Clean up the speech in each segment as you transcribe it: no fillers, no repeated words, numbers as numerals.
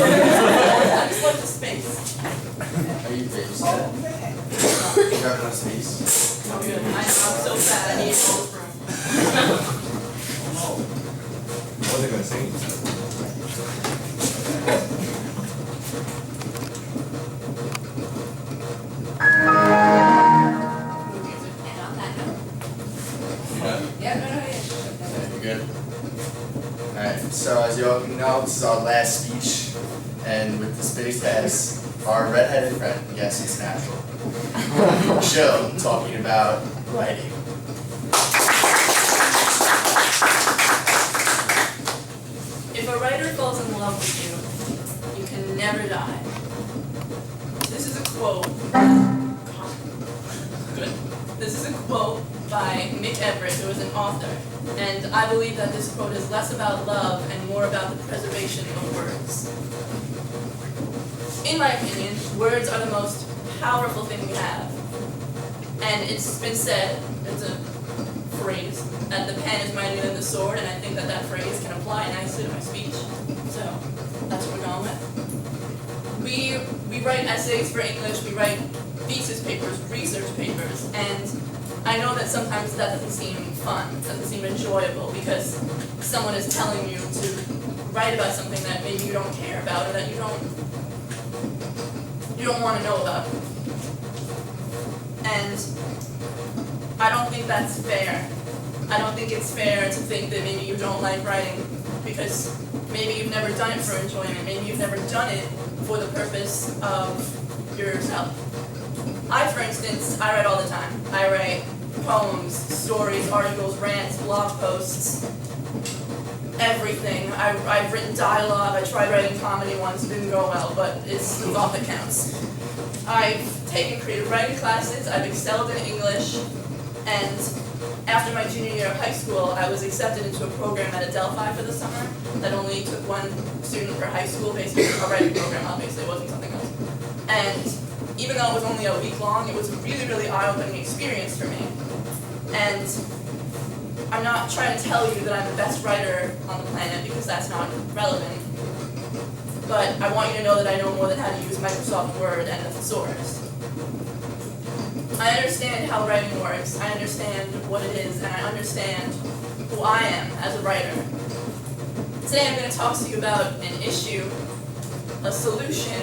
I just like the space. Are you babysitting? You have enough space? Oh, good. I'm so fat, I need all this room. What are they gonna sing? Music. And on that note, Yeah. yeah, no, You good? Alright, so as you all know, this is our last speech, and with the space pass, our redheaded friend, yes, it's natural, Jill, talking about writing. If a writer falls in love with you, you can never die. This is a quote. Good. This is a quote by Nick Everett, who is an author. And I believe that this quote is less about love and more about the preservation of words. In my opinion, words are the most powerful thing we have. And it's been said, it's a phrase, that the pen is mightier than the sword, and I think that that phrase can apply nicely to my speech. So, that's what we're going with. We write essays for English, we write thesis papers, research papers, and I know that sometimes that doesn't seem fun, doesn't seem enjoyable, because someone is telling you to write about something that maybe you don't care about, or that you don't want to know about. And I don't think that's fair. I don't think it's fair to think that maybe you don't like writing because maybe you've never done it for enjoyment, maybe you've never done it for the purpose of yourself. For instance, I write all the time. I write poems, stories, articles, rants, blog posts, everything. I've written dialogue. I tried writing comedy once, it didn't go well, but it's the thought that counts. I've taken creative writing classes, I've excelled in English, and after my junior year of high school, I was accepted into a program at Adelphi for the summer that only took one student per high school, basically a writing program, obviously, it wasn't something else. And even though it was only a week long, it was a really, really eye-opening experience for me. And I'm not trying to tell you that I'm the best writer on the planet because that's not relevant. But I want you to know that I know more than how to use Microsoft Word and a thesaurus. I understand how writing works, I understand what it is, and I understand who I am as a writer. Today I'm going to talk to you about an issue, a solution,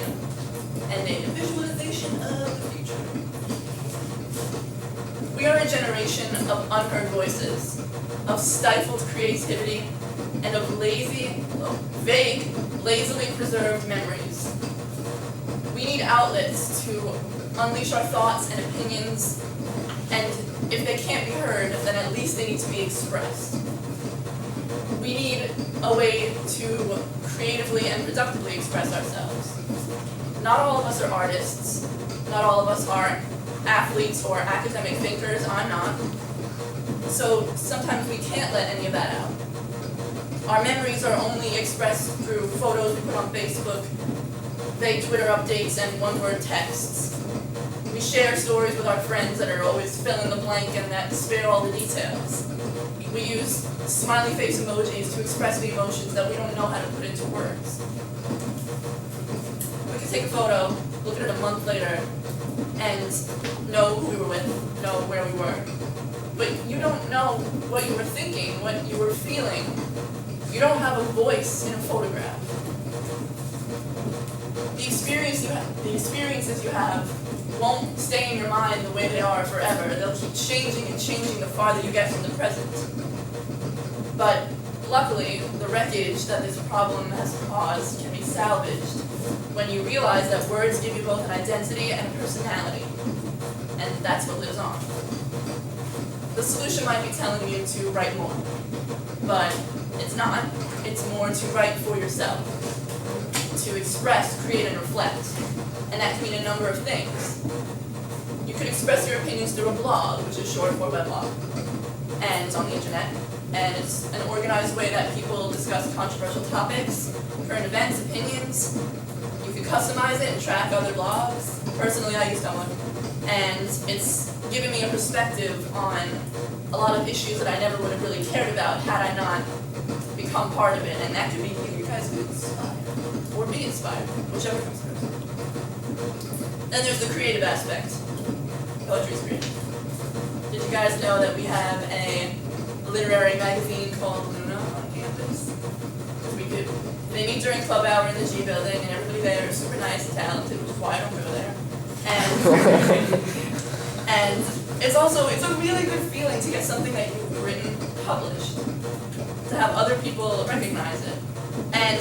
and a visualization of the future. We are a generation of unheard voices, of stifled creativity, and of vague, lazily preserved memories. We need outlets to unleash our thoughts and opinions, and if they can't be heard, then at least they need to be expressed. We need a way to creatively and productively express ourselves. Not all of us are artists, not all of us are athletes or academic thinkers, I'm not. So sometimes we can't let any of that out. Our memories are only expressed through photos we put on Facebook, vague Twitter updates, and one-word texts. We share stories with our friends that are always fill in the blank and that spare all the details. We use smiley face emojis to express the emotions that we don't know how to put into words. We could take a photo, look at it a month later, and know who we were with, know where we were. But you don't know what you were thinking, what you were feeling. You don't have a voice in a photograph. The experiences you have won't stay in your mind the way they are forever. They'll keep changing and changing the farther you get from the present. But luckily, the wreckage that this problem has caused can be salvaged when you realize that words give you both an identity and a personality. And that's what lives on. The solution might be telling you to write more, but it's not. It's more to write for yourself, to express, create, and reflect. And that can mean a number of things. You could express your opinions through a blog, which is short for weblog, and it's on the internet. And it's an organized way that people discuss controversial topics, current events, opinions. You can customize it and track other blogs. Personally, I use Tumblr. And it's given me a perspective on a lot of issues that I never would have really cared about had I not become part of it. And that could be you guys could inspire. or be inspired, whichever comes first. Then there's the creative aspect. Poetry is creative. Did you guys know that we have a literary magazine called Luna on campus? They meet during club hour in the G building, and everybody there is super nice and talented, which is why I don't go there. And it's a really good feeling to get something that you've written published, to have other people recognize it. And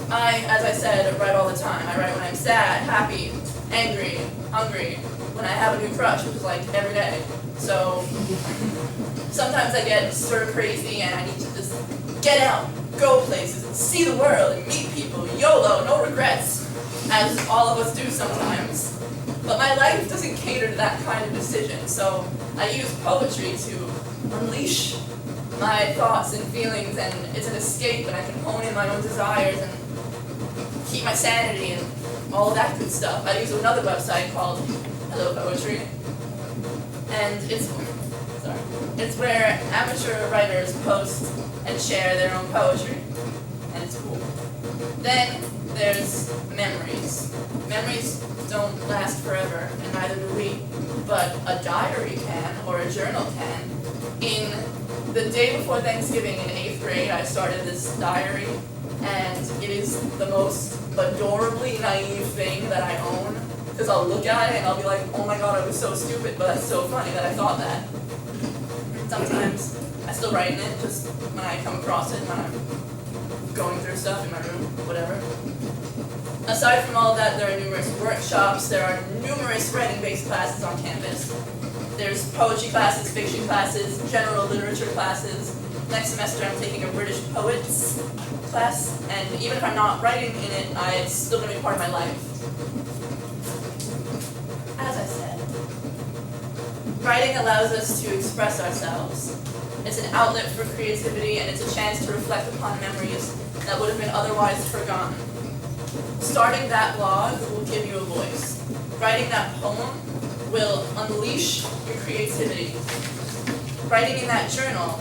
as I said, write all the time. I write when I'm sad, happy, angry, hungry, when I have a new crush, which is like every day. So sometimes I get sort of crazy and I need to just get out, go places, and see the world, and meet people. YOLO, no regrets, as all of us do sometimes. But my life doesn't cater to that kind of decision, so I use poetry to unleash my thoughts and feelings, and it's an escape, and I can hone in my own desires and keep my sanity and all that good stuff. I use another website called Hello Poetry, and it's where amateur writers post and share their own poetry, and it's cool. Then there's memories. Memories don't last forever, and neither do we, but a diary can, or a journal can. In the day before Thanksgiving in 8th grade, I started this diary, and it is the most adorably naive thing that I own, because I'll look at it and I'll be like, oh my god, I was so stupid, but that's so funny that I thought that. Sometimes I still write in it, just when I come across it, when I'm going through stuff in my room, whatever. Aside from all of that, there are numerous workshops, there are numerous writing-based classes on campus. There's poetry classes, fiction classes, general literature classes. Next semester I'm taking a British poets class, and even if I'm not writing in it, it's still going to be part of my life. As I said, writing allows us to express ourselves. It's an outlet for creativity, and it's a chance to reflect upon memories that would have been otherwise forgotten. Starting that blog will give you a voice. Writing that poem will unleash your creativity. Writing in that journal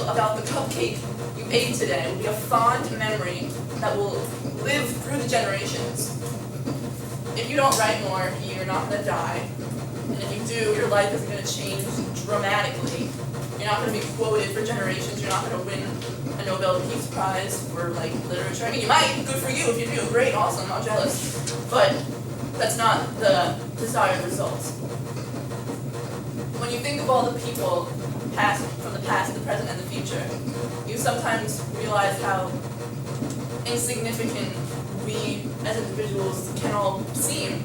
about the cupcake you ate today will be a fond memory that will live through the generations. If you don't write more, you're not going to die. And if you do, your life isn't going to change dramatically. You're not going to be quoted for generations. You're not going to win a Nobel Peace Prize for literature. I mean, you might. Good for you if you do. Great, awesome, not jealous. But that's not the desired result. When you think of all the people from the past, the present, and the future, you sometimes realize how insignificant we as individuals can all seem.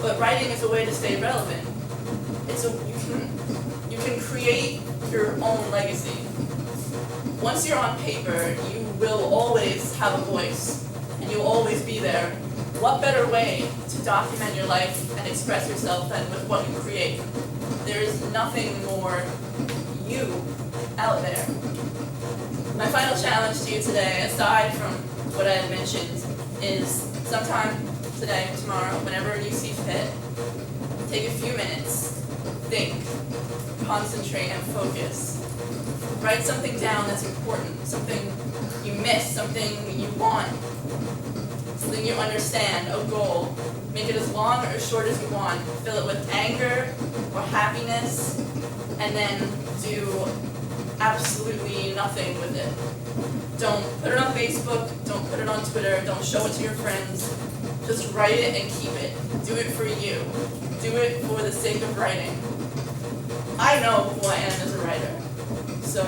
But writing is a way to stay relevant. You can create your own legacy. Once you're on paper, you will always have a voice, and you'll always be there. What better way to document your life and express yourself than with what you create? There is nothing more you out there. My final challenge to you today, aside from what I had mentioned, is sometime today, tomorrow, whenever you see fit, take a few minutes, think, concentrate, and focus. Write something down that's important, something you miss, something you want, something you understand, a goal. Make it as long or as short as you want. Fill it with anger or happiness, and then do absolutely nothing with it. Don't put it on Facebook, don't put it on Twitter, don't show it to your friends. Just write it and keep it. Do it for you. Do it for the sake of writing. I know who I am as a writer. So